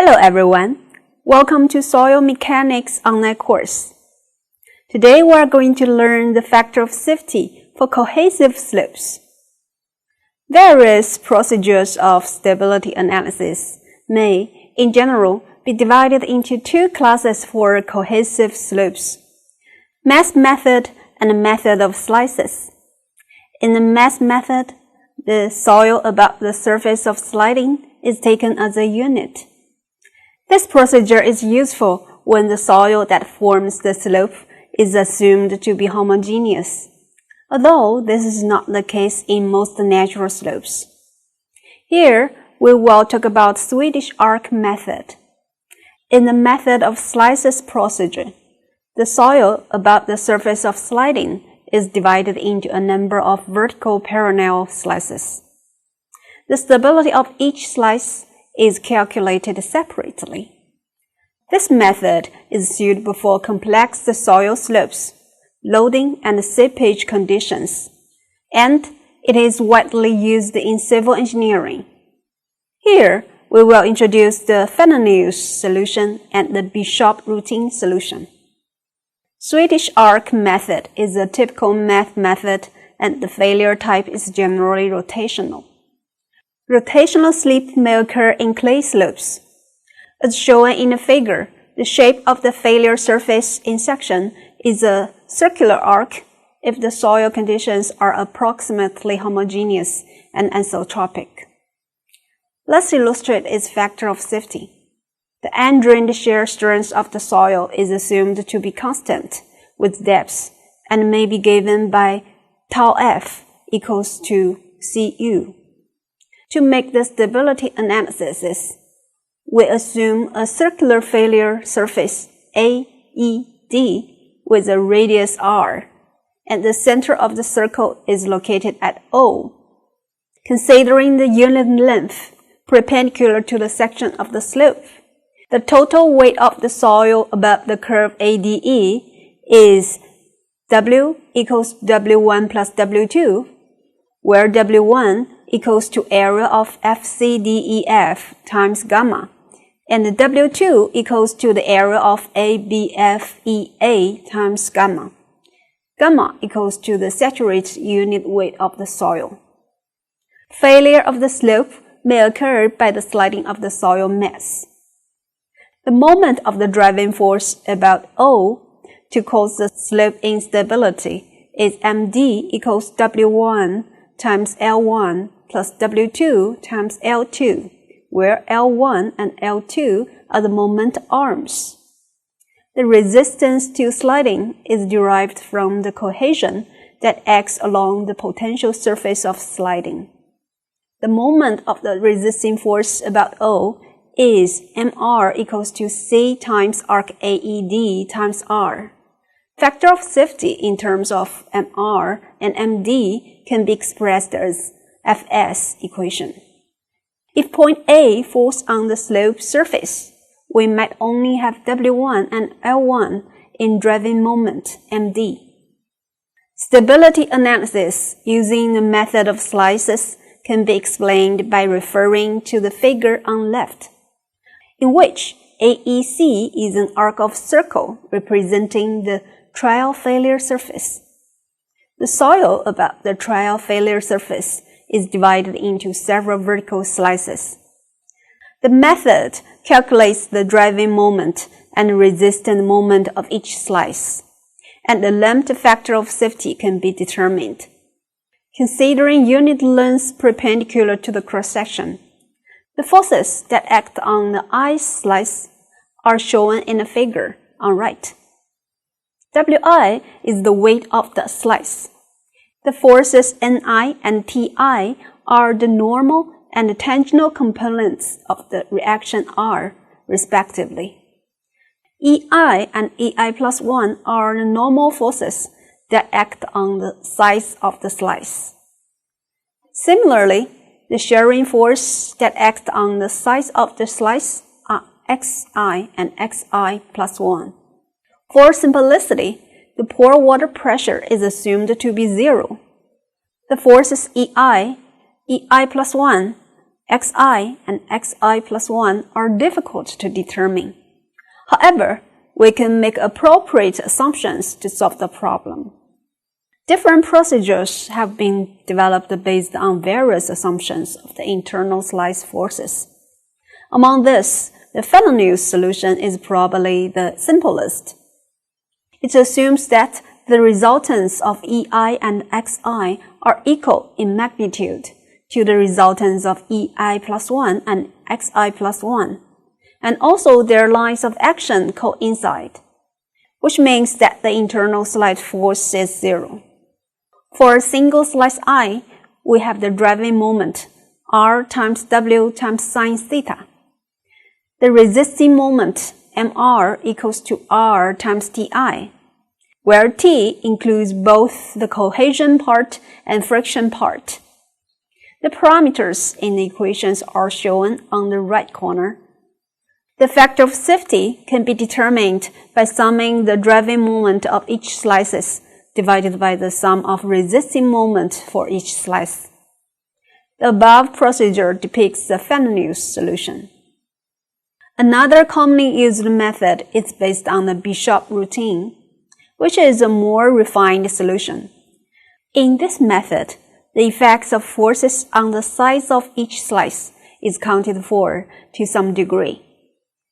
Hello everyone, welcome to Soil Mechanics online course. Today we are going to learn the factor of safety for cohesive slopes. Various procedures of stability analysis may, in general, be divided into two classes for cohesive slopes: mass method and method of slices. In the mass method, the soil above the surface of sliding is taken as a unit. This procedure is useful when the soil that forms the slope is assumed to be homogeneous, although this is not the case in most natural slopes. Here, we will talk about Swedish arc method. In the method of slices procedure, the soil above the surface of sliding is divided into a number of vertical parallel slices. The stability of each slice is calculated separately. This method is suitable for complex soil slopes, loading and seepage conditions, and it is widely used in civil engineering. Here, we will introduce the Fenenius solution and the Bishop routine solution. Swedish arc method is a typical math method, and the failure type is generally rotational. Rotational slip may occur in clay slopes. As shown in the figure, the shape of the failure surface in section is a circular arc if the soil conditions are approximately homogeneous and anisotropic. Let's illustrate its factor of safety. The undrained shear strength of the soil is assumed to be constant with depth and may be given by tau f equals to Cu. To make the stability analysis, we assume a circular failure surface AED with a radius r, and the center of the circle is located at O. Considering the unit length perpendicular to the section of the slope, the total weight of the soil above the curve ADE is W equals W1 plus W2, where W1 equals to area of FCDEF times gamma, and W2 equals to the area of ABFEA times gamma. Gamma equals to the saturated unit weight of the soil. Failure of the slope may occur by the sliding of the soil mass. The moment of the driving force about O to cause the slope instability is MD equals W1 times L1 plus W2 times L2, where L1 and L2 are the moment arms. The resistance to sliding is derived from the cohesion that acts along the potential surface of sliding. The moment of the resisting force about O is Mr equals to C times arc AED times R. Factor of safety in terms of Mr and Md can be expressed as Fs equation. If point A falls on the slope surface, we might only have W1 and L1 in driving moment Md. Stability analysis using the method of slices can be explained by referring to the figure on left, in which AEC is an arc of circle representing the trial failure surface. The soil above the trial failure surface is divided into several vertical slices. The method calculates the driving moment and resistance moment of each slice, and the length factor of safety can be determined. Considering unit lengths perpendicular to the cross-section, the forces that act on the I slice are shown in the figure on right. Wi is the weight of the slice. The forces Ni and Ti are the normal and tangential components of the reaction R, respectively. Ei and Ei plus 1 are the normal forces that act on the size of the slice. Similarly, the shearing force that acts on the size of the slice are Xi and Xi plus 1. For simplicity, the pore water pressure is assumed to be 0. The forces Ei plus 1, xi and xi plus 1 are difficult to determine. However, we can make appropriate assumptions to solve the problem. Different procedures have been developed based on various assumptions of the internal slice forces. Among this, the Fenelon's solution is probably the simplest. It assumes that the resultants of EI and XI are equal in magnitude to the resultants of EI plus 1 and XI plus 1, and also their lines of action coincide, which means that the internal slice force is 0. For a single slice I, we have the driving moment R times W times sine theta. The resisting moment Mr equals to R times Ti, where T includes both the cohesion part and friction part. The parameters in the equations are shown on the right corner. The factor of safety can be determined by summing the driving moment of each slices divided by the sum of resisting moment for each slice. The above procedure depicts the Fenelon's solution. Another commonly used method is based on the Bishop routine, which is a more refined solution. In this method, the effects of forces on the size of each slice is counted for to some degree.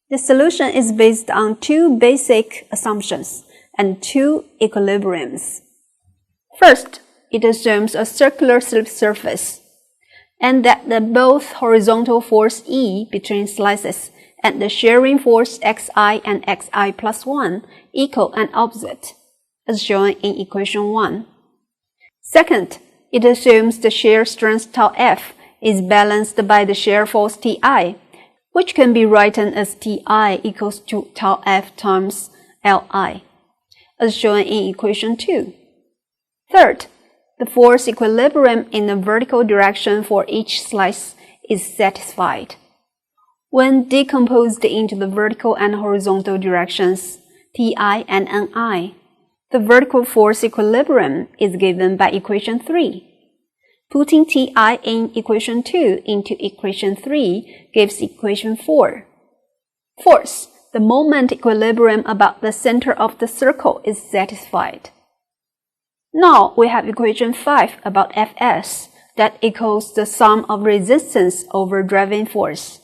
The solution is based on two basic assumptions and two equilibriums. First, it assumes a circular slip surface, and that the both horizontal force E between slices and the shearing force Xi and Xi plus 1 equal and opposite, as shown in equation 1. Second, it assumes the shear strength tau F is balanced by the shear force Ti, which can be written as Ti equals to tau F times Li, as shown in equation 2. Third, the force equilibrium in the vertical direction for each slice is satisfied. When decomposed into the vertical and horizontal directions, Ti and Ni, the vertical force equilibrium is given by equation 3. Putting Ti in equation 2 into equation 3 gives equation 4. Fourth, the moment equilibrium about the center of the circle is satisfied. Now we have equation 5 about Fs that equals the sum of resistance over driving force.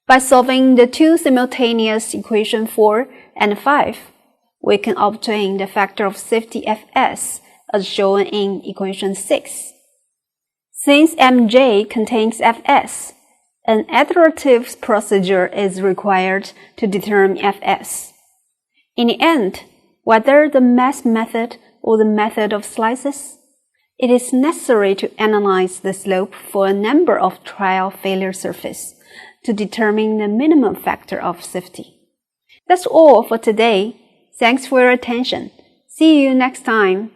By solving the two simultaneous equation 4 and 5, we can obtain the factor of safety Fs as shown in equation 6. Since Mj contains Fs, an iterative procedure is required to determine Fs. In the end, whether the mass method or the method of slices, it is necessary to analyze the slope for a number of trial failure surfaces to determine the minimum factor of safety. That's all for today. Thanks for your attention. See you next time.